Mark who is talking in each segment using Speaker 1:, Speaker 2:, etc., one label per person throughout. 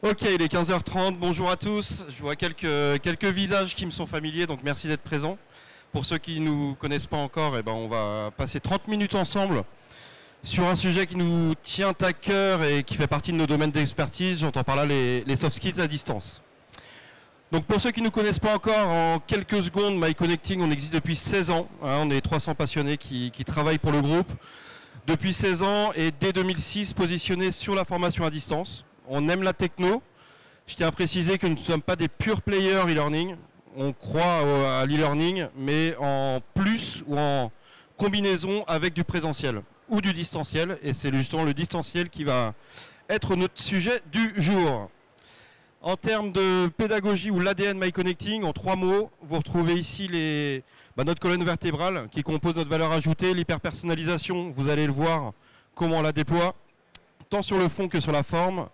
Speaker 1: Ok, il est 15h30, bonjour à tous. Je vois quelques visages qui me sont familiers, donc merci d'être présents. Pour ceux qui ne nous connaissent pas encore, on va passer 30 minutes ensemble sur un sujet qui nous tient à cœur et qui fait partie de nos domaines d'expertise. J'entends par là les soft skills à distance. Donc pour ceux qui ne nous connaissent pas encore, en quelques secondes, MyConnecting, on existe depuis 16 ans. On est 300 passionnés qui travaillent pour le groupe depuis 16 ans et dès 2006 positionnés sur la formation à distance. On aime la techno. Je tiens à préciser que nous ne sommes pas des pure players e-learning. On croit à l'e-learning, mais en plus ou en combinaison avec du présentiel ou du distanciel. Et c'est justement le distanciel qui va être notre sujet du jour. En termes de pédagogie ou l'ADN MyConnecting, en 3 mots, vous retrouvez ici notre colonne vertébrale qui compose notre valeur ajoutée, l'hyperpersonnalisation, vous allez le voir comment on la déploie, tant sur le fond que sur la forme.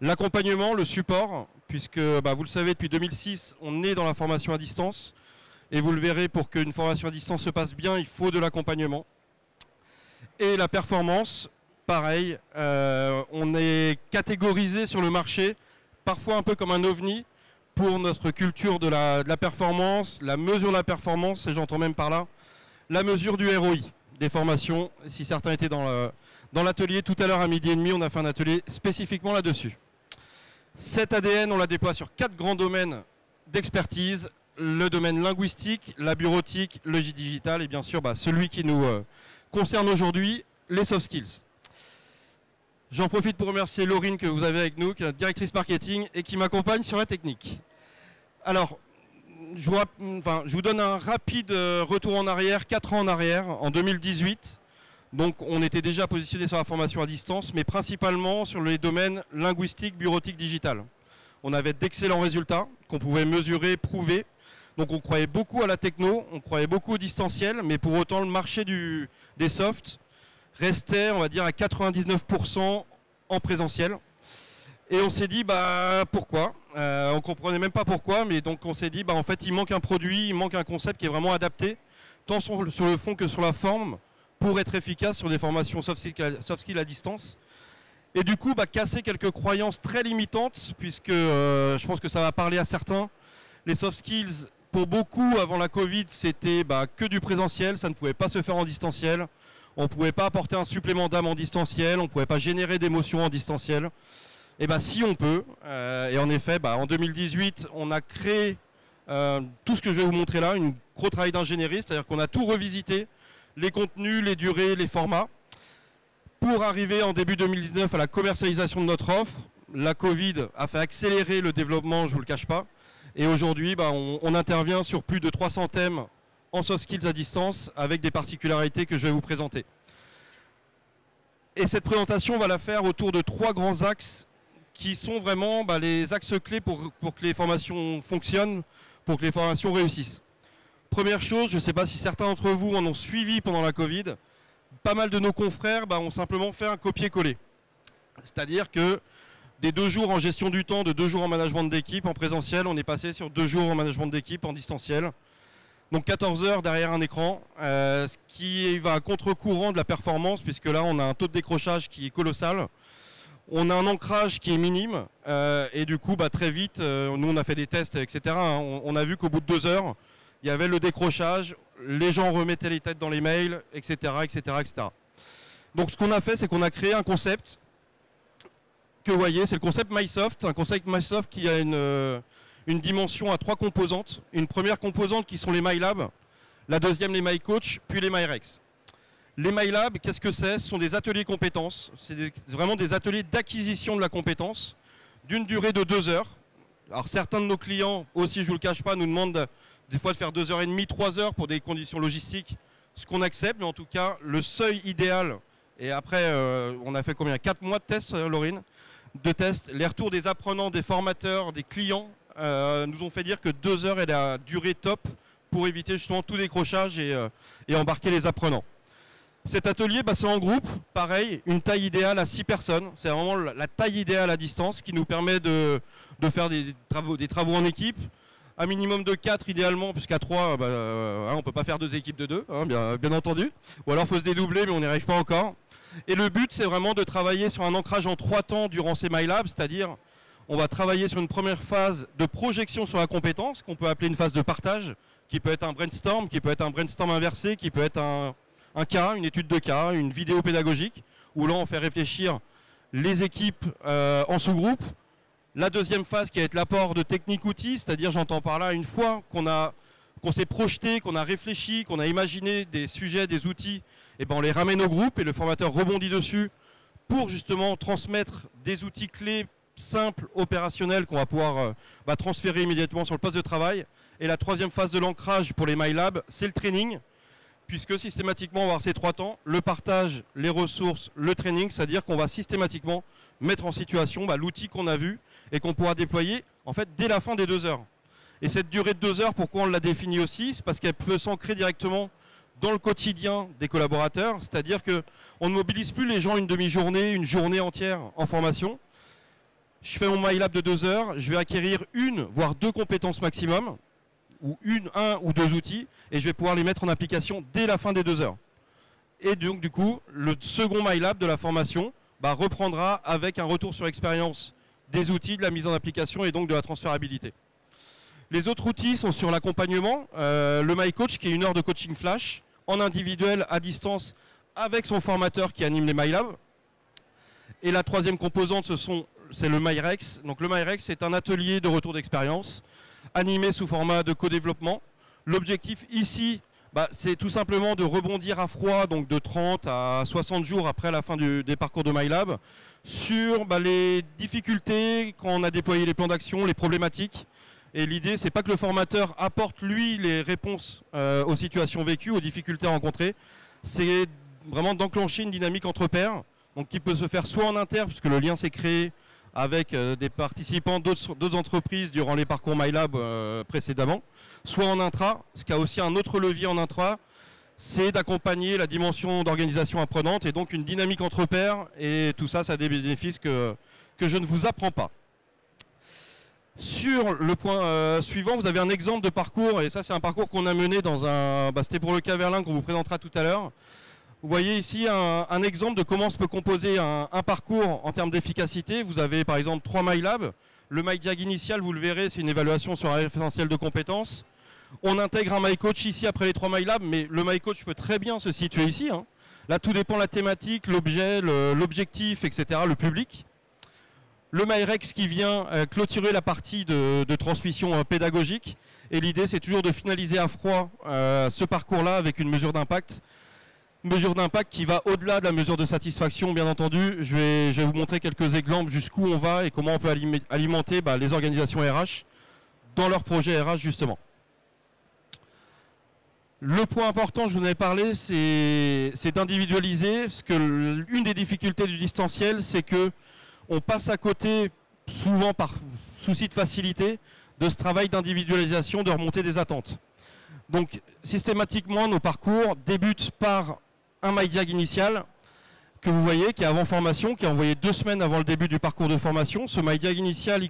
Speaker 1: L'accompagnement, le support, puisque vous le savez, depuis 2006, on est dans la formation à distance. Et vous le verrez, pour qu'une formation à distance se passe bien, il faut de l'accompagnement. Et la performance, pareil, on est catégorisé sur le marché, parfois un peu comme un ovni, pour notre culture de la performance, la mesure de la performance, et j'entends même par là, la mesure du ROI des formations. Si certains étaient dans l'atelier tout à l'heure à 12h30, on a fait un atelier spécifiquement là-dessus. Cet ADN, on la déploie sur 4 grands domaines d'expertise. Le domaine linguistique, la bureautique, le digital et bien sûr celui qui nous concerne aujourd'hui, les soft skills. J'en profite pour remercier Laurine que vous avez avec nous, qui est directrice marketing et qui m'accompagne sur la technique. Alors, je vous donne un rapide retour en arrière, 4 ans en arrière, en 2018. Donc on était déjà positionné sur la formation à distance, mais principalement sur les domaines linguistique, bureautique, digital. On avait d'excellents résultats qu'on pouvait mesurer, prouver. Donc on croyait beaucoup à la techno, on croyait beaucoup au distanciel, mais pour autant le marché des softs restait, on va dire, à 99% en présentiel. Et on s'est dit, pourquoi on ne comprenait même pas pourquoi, mais donc on s'est dit, en fait, il manque un produit, il manque un concept qui est vraiment adapté, tant sur le fond que sur la forme, pour être efficace sur des formations soft skills à distance. Et du coup, casser quelques croyances très limitantes, puisque je pense que ça va parler à certains. Les soft skills, pour beaucoup, avant la Covid, c'était que du présentiel, ça ne pouvait pas se faire en distanciel. On ne pouvait pas apporter un supplément d'âme en distanciel, on ne pouvait pas générer d'émotions en distanciel. Et si on peut, et en effet, en 2018, on a créé tout ce que je vais vous montrer là, un gros travail d'ingénierie, c'est-à-dire qu'on a tout revisité, les contenus, les durées, les formats, pour arriver en début 2019 à la commercialisation de notre offre. La Covid a fait accélérer le développement, je ne vous le cache pas. Et aujourd'hui, on intervient sur plus de 300 thèmes en soft skills à distance, avec des particularités que je vais vous présenter. Et cette présentation, on va la faire autour de 3 grands axes, qui sont vraiment les axes clés pour que les formations fonctionnent, pour que les formations réussissent. Première chose, je ne sais pas si certains d'entre vous en ont suivi pendant la Covid, pas mal de nos confrères ont simplement fait un copier-coller. C'est-à-dire que des 2 jours en gestion du temps, de 2 jours en management d'équipe en présentiel, on est passé sur 2 jours en management d'équipe en distanciel. Donc 14 heures derrière un écran, ce qui va à contre-courant de la performance, puisque là on a un taux de décrochage qui est colossal. On a un ancrage qui est minime, et du coup très vite, nous on a fait des tests, etc. On a vu qu'au bout de 2 heures, il y avait le décrochage, les gens remettaient les têtes dans les mails, etc. etc., etc. Donc ce qu'on a fait, c'est qu'on a créé un concept que vous voyez, c'est le concept MySoft, un concept MySoft qui a une dimension à 3 composantes. Une première composante qui sont les MyLab, la deuxième les MyCoach, puis les MyRex. Les MyLab, qu'est-ce que c'est? Ce sont des ateliers compétences, c'est vraiment des ateliers d'acquisition de la compétence, d'une durée de 2 heures. Alors certains de nos clients, aussi je ne vous le cache pas, nous demandent des fois de faire 2h30, 3 heures pour des conditions logistiques, ce qu'on accepte, mais en tout cas le seuil idéal, et après on a fait combien? 4 mois de tests, Laurine, de tests. Les retours des apprenants, des formateurs, des clients nous ont fait dire que 2 heures est la durée top pour éviter justement tout décrochage et embarquer les apprenants. Cet atelier, c'est en groupe, pareil, une taille idéale à 6 personnes. C'est vraiment la taille idéale à distance qui nous permet de faire des travaux en équipe. Un minimum de 4 idéalement, puisqu'à 3, on ne peut pas faire 2 équipes de 2, bien entendu. Ou alors il faut se dédoubler, mais on n'y arrive pas encore. Et le but, c'est vraiment de travailler sur un ancrage en 3 temps durant ces MyLab, c'est-à-dire on va travailler sur une première phase de projection sur la compétence, qu'on peut appeler une phase de partage, qui peut être un brainstorm, qui peut être un brainstorm inversé, qui peut être un cas, une étude de cas, une vidéo pédagogique, où là on fait réfléchir les équipes en sous-groupe. La deuxième phase qui va être l'apport de techniques-outils, c'est-à-dire j'entends par là une fois qu'on s'est projeté, qu'on a réfléchi, qu'on a imaginé des sujets, des outils, et ben on les ramène au groupe et le formateur rebondit dessus pour justement transmettre des outils clés simples, opérationnels qu'on va pouvoir transférer immédiatement sur le poste de travail. Et la troisième phase de l'ancrage pour les MyLab, c'est le training, puisque systématiquement on va avoir ces 3 temps, le partage, les ressources, le training, c'est-à-dire qu'on va systématiquement mettre en situation l'outil qu'on a vu et qu'on pourra déployer en fait dès la fin des 2 heures. Et cette durée de 2 heures, pourquoi on l'a définie aussi? C'est parce qu'elle peut s'ancrer directement dans le quotidien des collaborateurs, c'est-à-dire qu'on ne mobilise plus les gens une demi-journée, une journée entière en formation. Je fais mon MyLab de 2 heures, je vais acquérir 1 voire 2 compétences maximum, ou 1 ou 2 outils, et je vais pouvoir les mettre en application dès la fin des 2 heures. Et donc du coup, le second MyLab de la formation reprendra avec un retour sur expérience des outils, de la mise en application et donc de la transférabilité. Les autres outils sont sur l'accompagnement, le MyCoach qui est 1 heure de coaching flash, en individuel, à distance, avec son formateur qui anime les MyLab. Et la troisième composante, c'est le MyRex. Donc le MyRex, c'est un atelier de retour d'expérience, animé sous format de co-développement. L'objectif ici, c'est tout simplement de rebondir à froid, donc de 30 à 60 jours après la fin des parcours de MyLab, sur les difficultés quand on a déployé les plans d'action, les problématiques. Et l'idée, c'est pas que le formateur apporte, lui, les réponses aux situations vécues, aux difficultés rencontrées. C'est vraiment d'enclencher une dynamique entre pairs, donc qui peut se faire soit en interne, puisque le lien s'est créé avec des participants d'autres entreprises durant les parcours MyLab précédemment, soit en intra, ce qui a aussi un autre levier en intra, c'est d'accompagner la dimension d'organisation apprenante et donc une dynamique entre pairs, et tout ça, ça a des bénéfices que je ne vous apprends pas. Sur le point suivant, vous avez un exemple de parcours, et ça c'est un parcours qu'on a mené dans c'était pour le cas Verlin qu'on vous présentera tout à l'heure. Vous voyez ici un exemple de comment se peut composer un parcours en termes d'efficacité. Vous avez par exemple 3 MyLab. Le MyDiag initial, vous le verrez, c'est une évaluation sur un référentiel de compétences. On intègre un MyCoach ici après les 3 MyLab, mais le MyCoach peut très bien se situer ici. Là, tout dépend de la thématique, l'objet, l'objectif, etc., le public. Le MyRex qui vient clôturer la partie de transmission pédagogique. Et l'idée, c'est toujours de finaliser à froid ce parcours-là avec une mesure d'impact. Mesure d'impact qui va au-delà de la mesure de satisfaction, bien entendu. Je vais vous montrer quelques exemples jusqu'où on va et comment on peut alimenter les organisations RH dans leur projet RH, justement. Le point important, je vous en ai parlé, c'est d'individualiser, parce que l'une des difficultés du distanciel, c'est que on passe à côté, souvent par souci de facilité, de ce travail d'individualisation, de remontée des attentes. Donc systématiquement, nos parcours débutent par un MyDiag initial que vous voyez, qui est avant formation, qui est envoyé 2 semaines avant le début du parcours de formation. Ce MyDiag initial,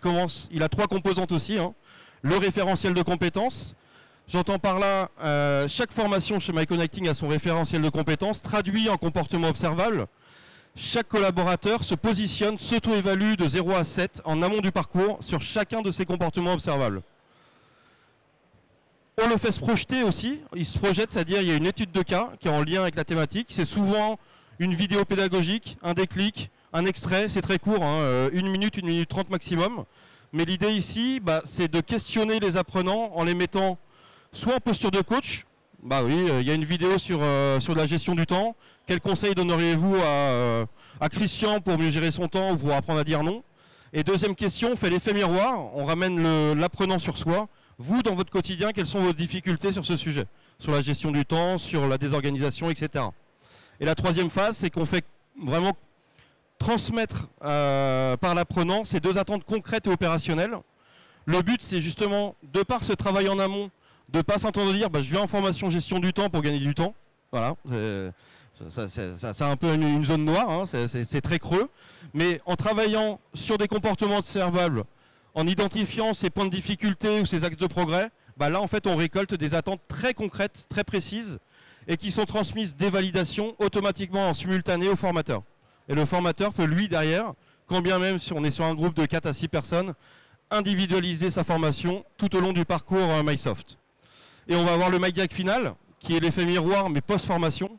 Speaker 1: il a 3 composantes aussi. Le référentiel de compétences. J'entends par là, chaque formation chez MyConnecting a son référentiel de compétences, traduit en comportement observable. Chaque collaborateur se positionne, s'auto-évalue de 0 à 7 en amont du parcours sur chacun de ces comportements observables. On le fait se projeter aussi, il se projette, c'est-à-dire il y a une étude de cas qui est en lien avec la thématique. C'est souvent une vidéo pédagogique, un déclic, un extrait, c'est très court, 1 minute, 1 minute 30 maximum. Mais l'idée ici, c'est de questionner les apprenants en les mettant soit en posture de coach. Oui, il y a une vidéo sur la gestion du temps. Quels conseils donneriez-vous à Christian pour mieux gérer son temps ou pour apprendre à dire non? Et deuxième question, on fait l'effet miroir, on ramène l'apprenant sur soi. Vous, dans votre quotidien, quelles sont vos difficultés sur ce sujet? Sur la gestion du temps, sur la désorganisation, etc. Et la troisième phase, c'est qu'on fait vraiment transmettre par l'apprenant ces 2 attentes concrètes et opérationnelles. Le but, c'est justement, de par ce travail en amont, de ne pas s'entendre dire je viens en formation gestion du temps pour gagner du temps. Voilà, c'est un peu une zone noire, c'est très creux. Mais en travaillant sur des comportements observables, en identifiant ces points de difficulté ou ces axes de progrès, là en fait on récolte des attentes très concrètes, très précises et qui sont transmises des validations automatiquement en simultané au formateur. Et le formateur peut lui derrière quand bien même si on est sur un groupe de 4 à 6 personnes, individualiser sa formation tout au long du parcours MySoft. Et on va avoir le MyDiac final, qui est l'effet miroir, mais post-formation.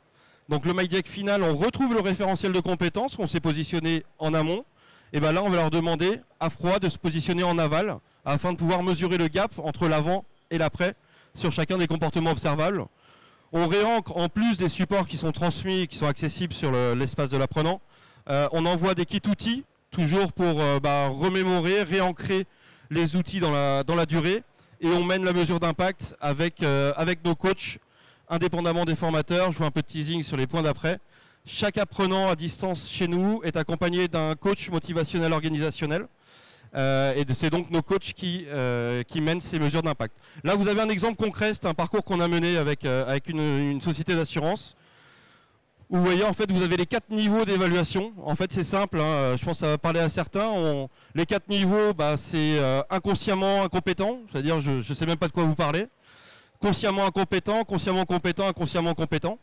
Speaker 1: Donc le MyDiac final, on retrouve le référentiel de compétences qu'on s'est positionné en amont. Et bien là, on va leur demander à froid de se positionner en aval, afin de pouvoir mesurer le gap entre l'avant et l'après sur chacun des comportements observables. On réancre, en plus des supports qui sont transmis et qui sont accessibles sur l'espace de l'apprenant, on envoie des kits outils, toujours pour remémorer, réancrer les outils dans la durée. Et on mène la mesure d'impact avec nos coachs, indépendamment des formateurs. Je vois un peu de teasing sur les points d'après. Chaque apprenant à distance chez nous est accompagné d'un coach motivationnel organisationnel. Et c'est donc nos coachs qui mènent ces mesures d'impact. Là, vous avez un exemple concret, c'est un parcours qu'on a mené avec une société d'assurance. Vous voyez, en fait, vous avez les 4 niveaux d'évaluation. En fait, c'est simple, hein, je pense que ça va parler à certains. Les 4 niveaux, c'est inconsciemment incompétent, c'est-à-dire je ne sais même pas de quoi vous parlez. Consciemment incompétent, consciemment compétent, inconsciemment compétent.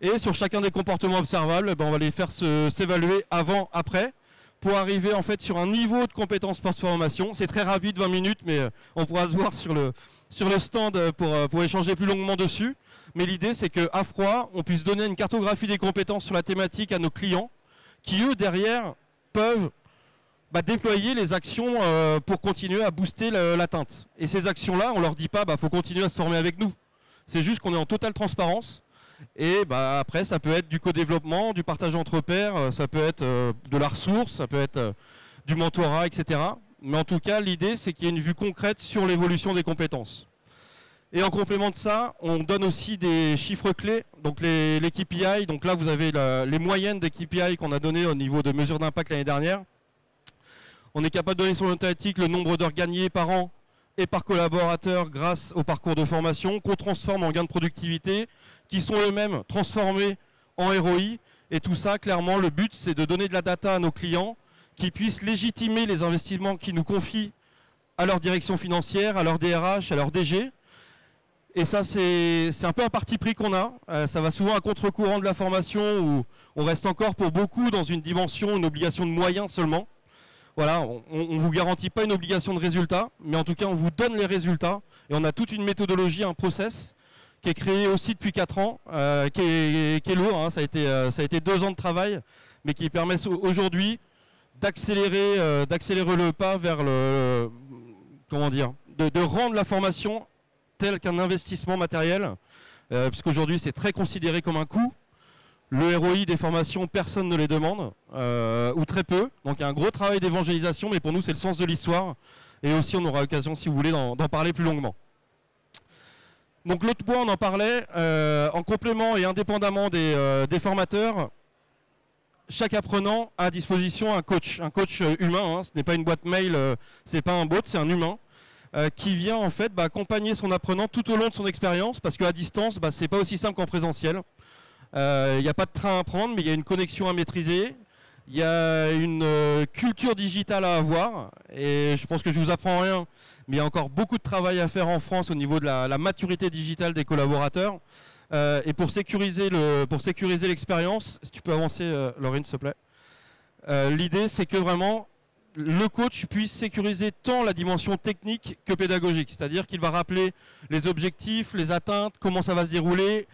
Speaker 1: Et sur chacun des comportements observables, on va les faire s'évaluer avant, après, pour arriver en fait sur un niveau de compétence post-formation. C'est très rapide, 20 minutes, mais on pourra se voir sur le stand pour échanger plus longuement dessus. Mais l'idée, c'est qu'à froid, on puisse donner une cartographie des compétences sur la thématique à nos clients, qui eux, derrière, peuvent déployer les actions pour continuer à booster l'atteinte. Et ces actions-là, on ne leur dit pas faut continuer à se former avec nous. C'est juste qu'on est en totale transparence. Et après, ça peut être du co-développement, du partage entre pairs, ça peut être de la ressource, ça peut être du mentorat, etc. Mais en tout cas, l'idée, c'est qu'il y ait une vue concrète sur l'évolution des compétences. Et en complément de ça, on donne aussi des chiffres clés, donc les KPI. Donc là, vous avez les moyennes des KPI qu'on a données au niveau de mesures d'impact l'année dernière. On est capable de donner sur l'automatique le nombre d'heures gagnées par an et par collaborateur grâce au parcours de formation, qu'on transforme en gains de productivité, qui sont eux-mêmes transformés en ROI. Et tout ça, clairement, le but, c'est de donner de la data à nos clients qui puissent légitimer les investissements qu'ils nous confient à leur direction financière, à leur DRH, à leur DG. Et ça, c'est un peu un parti pris qu'on a. Ça va souvent à contre-courant de la formation où on reste encore pour beaucoup dans une dimension, une obligation de moyens seulement. Voilà, on ne vous garantit pas une obligation de résultat, mais en tout cas, on vous donne les résultats. Et on a toute une méthodologie, un process qui est créé aussi depuis 4 ans, qui est lourd. Hein. Ça a été 2 ans de travail, mais qui permet aujourd'hui d'accélérer le pas vers de rendre la formation tel qu'un investissement matériel, puisqu'aujourd'hui c'est très considéré comme un coût. Le ROI des formations, personne ne les demande, ou très peu. Donc il y a un gros travail d'évangélisation, mais pour nous c'est le sens de l'histoire. Et aussi on aura l'occasion, si vous voulez, d'en parler plus longuement. Donc l'autre point, on en parlait, en complément et indépendamment des formateurs, chaque apprenant a à disposition un coach humain, hein. Ce n'est pas une boîte mail, c'est pas un bot, c'est un humain. Qui vient en fait accompagner son apprenant tout au long de son expérience, parce qu'à distance, c'est pas aussi simple qu'en présentiel. Il n'y a pas de train à prendre, mais il y a une connexion à maîtriser, il y a une culture digitale à avoir, et je pense que je vous apprends rien, mais il y a encore beaucoup de travail à faire en France au niveau de la maturité digitale des collaborateurs. Et pour sécuriser l'expérience, si tu peux avancer, Laurine, s'il te plaît. L'idée, c'est que vraiment le coach puisse sécuriser tant la dimension technique que pédagogique. C'est-à-dire qu'il va rappeler les objectifs, les atteintes, comment ça va se dérouler,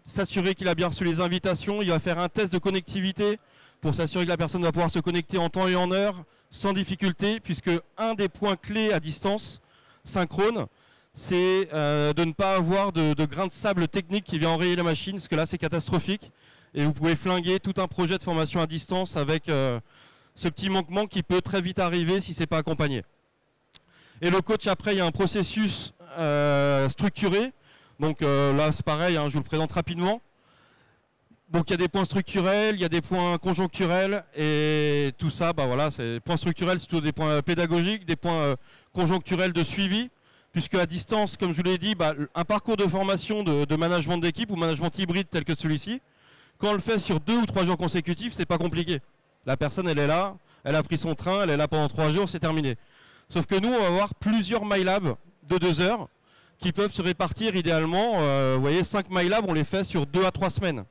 Speaker 1: s'assurer qu'il a bien reçu les invitations. Il va faire un test de connectivité pour s'assurer que la personne va pouvoir se connecter en temps et en heure sans difficulté, puisque un des points clés à distance synchrone, c'est de ne pas avoir de grains de sable technique qui vient enrayer la machine, parce que là c'est catastrophique. Et vous pouvez flinguer tout un projet de formation à distance avec ce petit manquement qui peut très vite arriver si ce n'est pas accompagné. Et le coach, après, il y a un processus structuré. Donc là, c'est pareil, hein, je vous le présente rapidement. Donc il y a des points structurels, il y a des points conjoncturels, et tout ça, voilà, c'est points structurels, c'est plutôt des points pédagogiques, des points conjoncturels de suivi, puisque à distance, comme je vous l'ai dit, un parcours de formation de management d'équipe ou management hybride tel que celui-ci, quand on le fait sur 2 ou 3 jours consécutifs, c'est pas compliqué. La personne, elle est là, elle a pris son train, elle est là pendant 3 jours, c'est terminé. Sauf que nous, on va avoir plusieurs MyLab de 2 heures qui peuvent se répartir idéalement. Vous voyez, 5 MyLab, on les fait sur 2 à 3 semaines.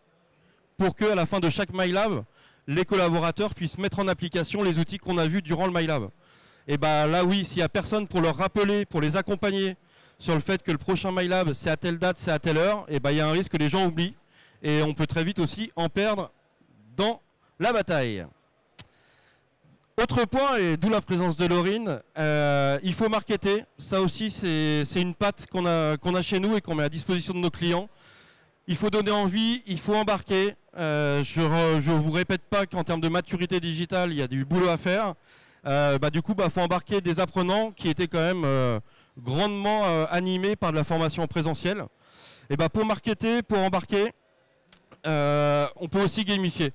Speaker 1: Pour qu'à la fin de chaque MyLab, les collaborateurs puissent mettre en application les outils qu'on a vus durant le MyLab. Et bah là oui, s'il n'y a personne pour leur rappeler, pour les accompagner sur le fait que le prochain MyLab c'est à telle date, c'est à telle heure, et bah il y a un risque que les gens oublient et on peut très vite aussi en perdre dans la bataille. Autre point, et d'où la présence de Laurine, il faut marketer. Ça aussi c'est une patte qu'on a chez nous et qu'on met à disposition de nos clients. Il faut donner envie, il faut embarquer. Je ne vous répète pas qu'en termes de maturité digitale, il y a du boulot à faire. Du coup, faut embarquer des apprenants qui étaient quand même grandement animés par de la formation présentielle. Et pour marketer, pour embarquer, on peut aussi gamifier.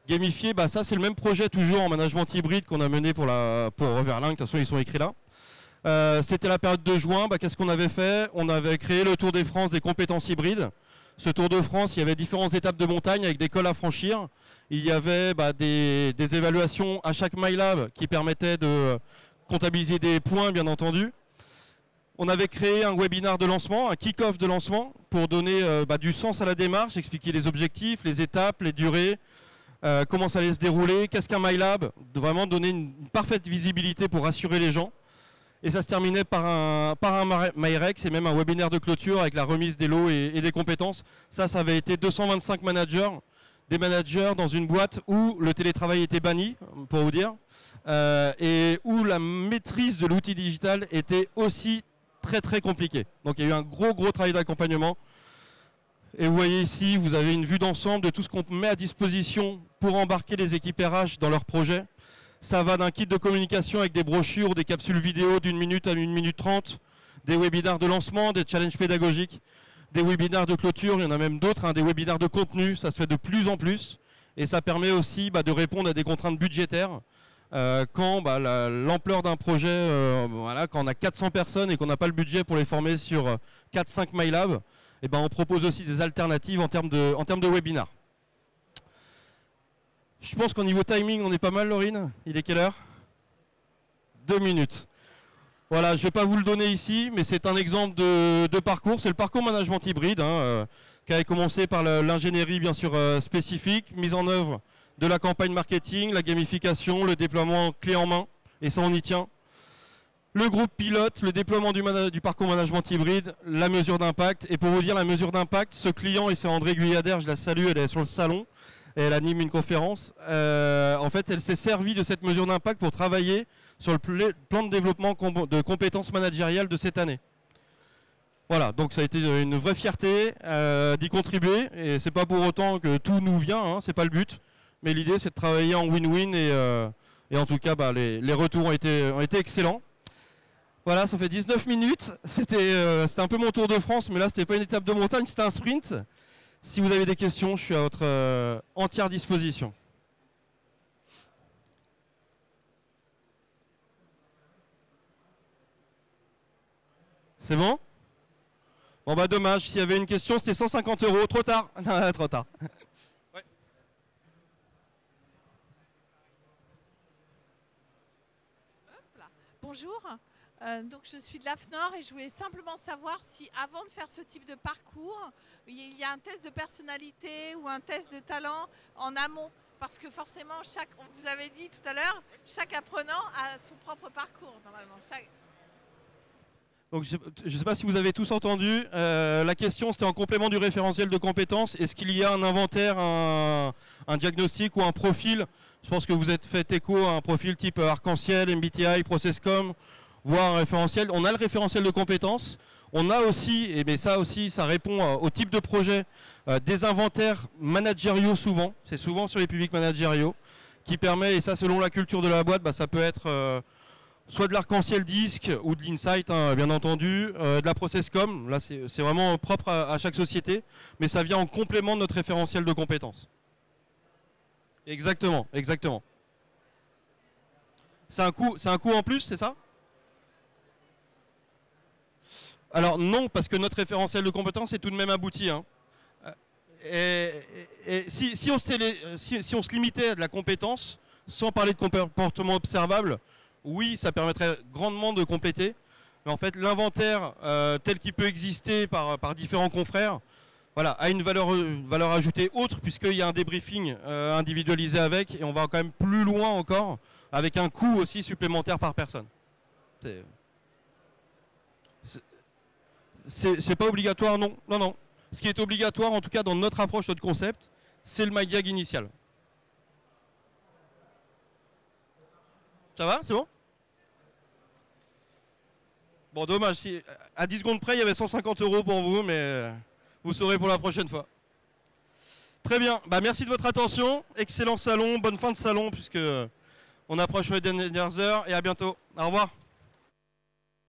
Speaker 1: Gamifier, ça c'est le même projet toujours en management hybride qu'on a mené pour Overlink, de toute façon ils sont écrits là. C'était la période de juin, qu'est-ce qu'on avait fait? On avait créé le Tour de France des compétences hybrides. Ce Tour de France, il y avait différentes étapes de montagne avec des cols à franchir. Il y avait des évaluations à chaque MyLab qui permettaient de comptabiliser des points, bien entendu. On avait créé un webinaire de lancement, un kick-off de lancement, pour donner du sens à la démarche, expliquer les objectifs, les étapes, les durées, comment ça allait se dérouler, qu'est-ce qu'un MyLab, de vraiment donner une parfaite visibilité pour rassurer les gens. Et ça se terminait par un MyRex et même un webinaire de clôture avec la remise des lots et des compétences. Ça avait été 225 managers, des managers dans une boîte où le télétravail était banni, pour vous dire, et où la maîtrise de l'outil digital était aussi très très compliquée. Donc il y a eu un gros travail d'accompagnement. Et vous voyez ici, vous avez une vue d'ensemble de tout ce qu'on met à disposition pour embarquer les équipes RH dans leurs projets. Ça va d'un kit de communication avec des brochures, des capsules vidéo d'1 minute à 1 minute 30, des webinaires de lancement, des challenges pédagogiques, des webinaires de clôture, il y en a même d'autres, des webinaires de contenu, ça se fait de plus en plus. Et ça permet aussi de répondre à des contraintes budgétaires. Quand l'ampleur d'un projet, quand on a 400 personnes et qu'on n'a pas le budget pour les former sur 4-5 MyLab, on propose aussi des alternatives en termes de webinaires. Je pense qu'au niveau timing, on est pas mal, Laurine. Il est quelle heure? 2 minutes. Voilà, je ne vais pas vous le donner ici, mais c'est un exemple de parcours. C'est le parcours management hybride, qui avait commencé par l'ingénierie, bien sûr, spécifique, mise en œuvre de la campagne marketing, la gamification, le déploiement clé en main, et ça, on y tient. Le groupe pilote, le déploiement du parcours management hybride, la mesure d'impact. Et pour vous dire la mesure d'impact, ce client, et c'est André Guyadère, je la salue, elle est sur le salon. Et elle anime une conférence. En fait, elle s'est servie de cette mesure d'impact pour travailler sur le plan de développement de compétences managériales de cette année. Voilà, donc ça a été une vraie fierté d'y contribuer. Et c'est pas pour autant que tout nous vient, c'est pas le but. Mais l'idée, c'est de travailler en win-win. Et en tout cas, les retours ont été excellents. Voilà, ça fait 19 minutes. C'était un peu mon tour de France, mais là, c'était pas une étape de montagne, c'était un sprint. Si vous avez des questions, je suis à votre entière disposition. C'est bon? Bon dommage, s'il y avait une question, c'était 150 €. Trop tard. Non, trop tard. Ouais.
Speaker 2: Bonjour. Donc je suis de l'AFNOR et je voulais simplement savoir si avant de faire ce type de parcours, il y a un test de personnalité ou un test de talent en amont. Parce que forcément, vous avez dit tout à l'heure, chaque apprenant a son propre parcours normalement.
Speaker 1: Donc je ne sais pas si vous avez tous entendu, la question c'était en complément du référentiel de compétences, est-ce qu'il y a un inventaire, un diagnostic ou un profil? Je pense que vous êtes fait écho à un profil type Arc-en-Ciel, MBTI, Processcom, voire un référentiel. On a le référentiel de compétences. On a aussi, et bien ça aussi, ça répond au type de projet, des inventaires managériaux souvent. C'est souvent sur les publics managériaux qui permet, et ça selon la culture de la boîte, ça peut être soit de l'arc-en-ciel disque ou de l'insight, bien entendu, de la Processcom. Là, c'est vraiment propre à chaque société, mais ça vient en complément de notre référentiel de compétences. Exactement, exactement. C'est un coût en plus, c'est ça? Alors non, parce que notre référentiel de compétences est tout de même abouti. Et si on se limitait à de la compétence, sans parler de comportement observable, oui, ça permettrait grandement de compléter. Mais en fait, l'inventaire tel qu'il peut exister par différents confrères, voilà, a une valeur ajoutée autre, puisqu'il y a un débriefing individualisé avec, et on va quand même plus loin encore, avec un coût aussi supplémentaire par personne. C'est pas obligatoire, non. Non, non. Ce qui est obligatoire, en tout cas dans notre approche, notre concept, c'est le MyDiag initial. Ça va? C'est bon? Bon, dommage. Si, à 10 secondes près, il y avait 150 € pour vous, mais vous saurez pour la prochaine fois. Très bien. Bah, merci de votre attention. Excellent salon. Bonne fin de salon, puisque on approche les dernières heures. Et à bientôt. Au revoir.